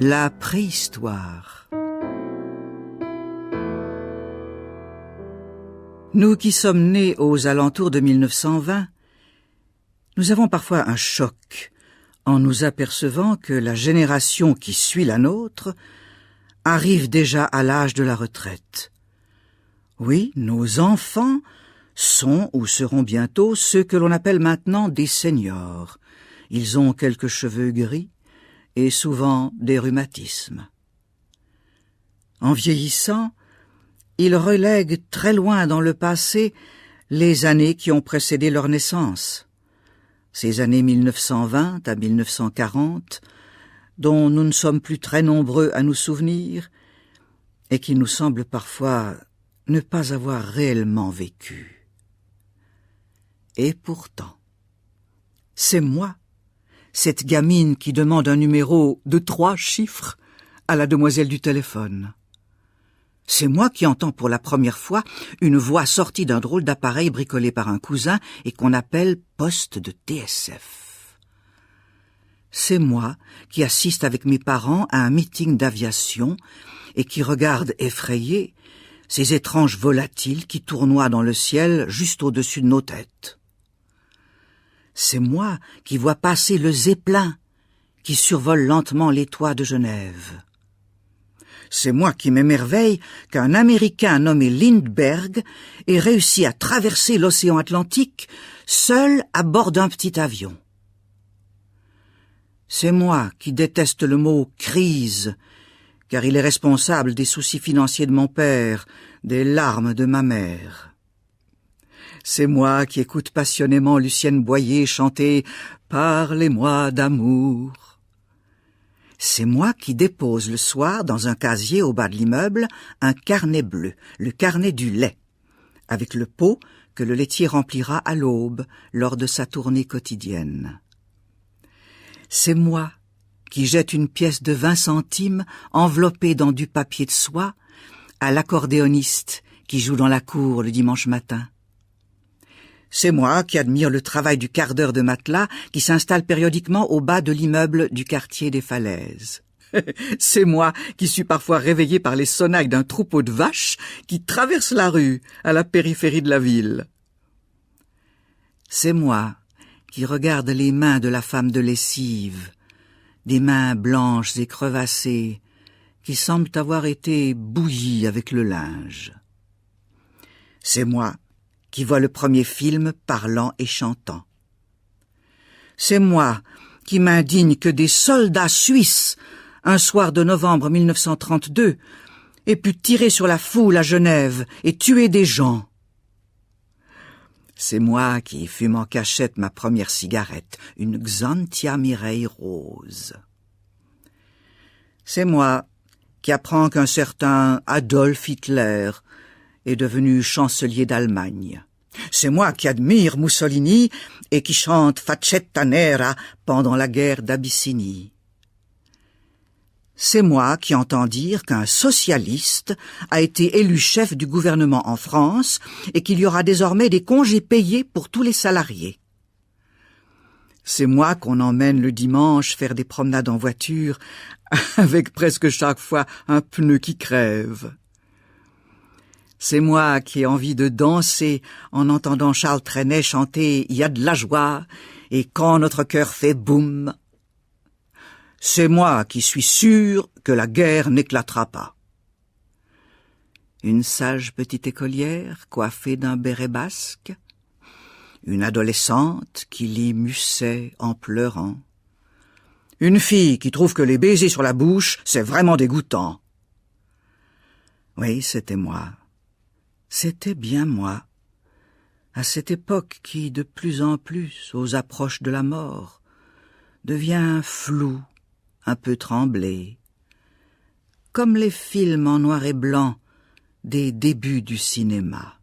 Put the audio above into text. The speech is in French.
La préhistoire. Nous qui sommes nés aux alentours de 1920, nous avons parfois un choc en nous apercevant que la génération qui suit la nôtre arrive déjà à l'âge de la retraite. Oui, nos enfants sont ou seront bientôt ceux que l'on appelle maintenant des seniors. Ils ont quelques cheveux gris et souvent des rhumatismes. En vieillissant, ils relèguent très loin dans le passé les années qui ont précédé leur naissance. Ces années 1920 à 1940, dont nous ne sommes plus très nombreux à nous souvenir et qui nous semblent parfois ne pas avoir réellement vécu. Et pourtant, c'est moi, cette gamine qui demande un numéro de 3 chiffres à la demoiselle du téléphone. C'est moi qui entends pour la première fois une voix sortie d'un drôle d'appareil bricolé par un cousin et qu'on appelle poste de TSF. C'est moi qui assiste avec mes parents à un meeting d'aviation et qui regarde effrayé ces étranges volatiles qui tournoient dans le ciel juste au-dessus de nos têtes. C'est moi qui vois passer le Zeppelin qui survole lentement les toits de Genève. C'est moi qui m'émerveille qu'un Américain nommé Lindbergh ait réussi à traverser l'océan Atlantique seul à bord d'un petit avion. C'est moi qui déteste le mot « crise », car il est responsable des soucis financiers de mon père, des larmes de ma mère. C'est moi qui écoute passionnément Lucienne Boyer chanter « Parlez-moi d'amour ». C'est moi qui dépose le soir dans un casier au bas de l'immeuble un carnet bleu, le carnet du lait, avec le pot que le laitier remplira à l'aube lors de sa tournée quotidienne. C'est moi qui jette une pièce de 20 centimes enveloppée dans du papier de soie à l'accordéoniste qui joue dans la cour le dimanche matin. C'est moi qui admire le travail du quart d'heure de matelas qui s'installe périodiquement au bas de l'immeuble du quartier des Falaises. C'est moi qui suis parfois réveillé par les sonnailles d'un troupeau de vaches qui traverse la rue à la périphérie de la ville. C'est moi qui regarde les mains de la femme de lessive, des mains blanches et crevassées qui semblent avoir été bouillies avec le linge. C'est moi qui voit le premier film parlant et chantant. C'est moi qui m'indigne que des soldats suisses, un soir de novembre 1932, aient pu tirer sur la foule à Genève et tuer des gens. C'est moi qui fume en cachette ma première cigarette, une Xanthia Mireille rose. C'est moi qui apprends qu'un certain Adolf Hitler est devenu chancelier d'Allemagne. C'est moi qui admire Mussolini et qui chante Faccetta Nera pendant la guerre d'Abyssinie. C'est moi qui entends dire qu'un socialiste a été élu chef du gouvernement en France et qu'il y aura désormais des congés payés pour tous les salariés. C'est moi qu'on emmène le dimanche faire des promenades en voiture avec presque chaque fois un pneu qui crève. C'est moi qui ai envie de danser en entendant Charles Trenet chanter « Il y a de la joie » et « Quand notre cœur fait boum ». C'est moi qui suis sûr que la guerre n'éclatera pas. Une sage petite écolière coiffée d'un béret basque, une adolescente qui lit Musset en pleurant, une fille qui trouve que les baisers sur la bouche, c'est vraiment dégoûtant. Oui, c'était moi. C'était bien moi, à cette époque qui, de plus en plus, aux approches de la mort, devient floue, un peu tremblée, comme les films en noir et blanc des débuts du cinéma.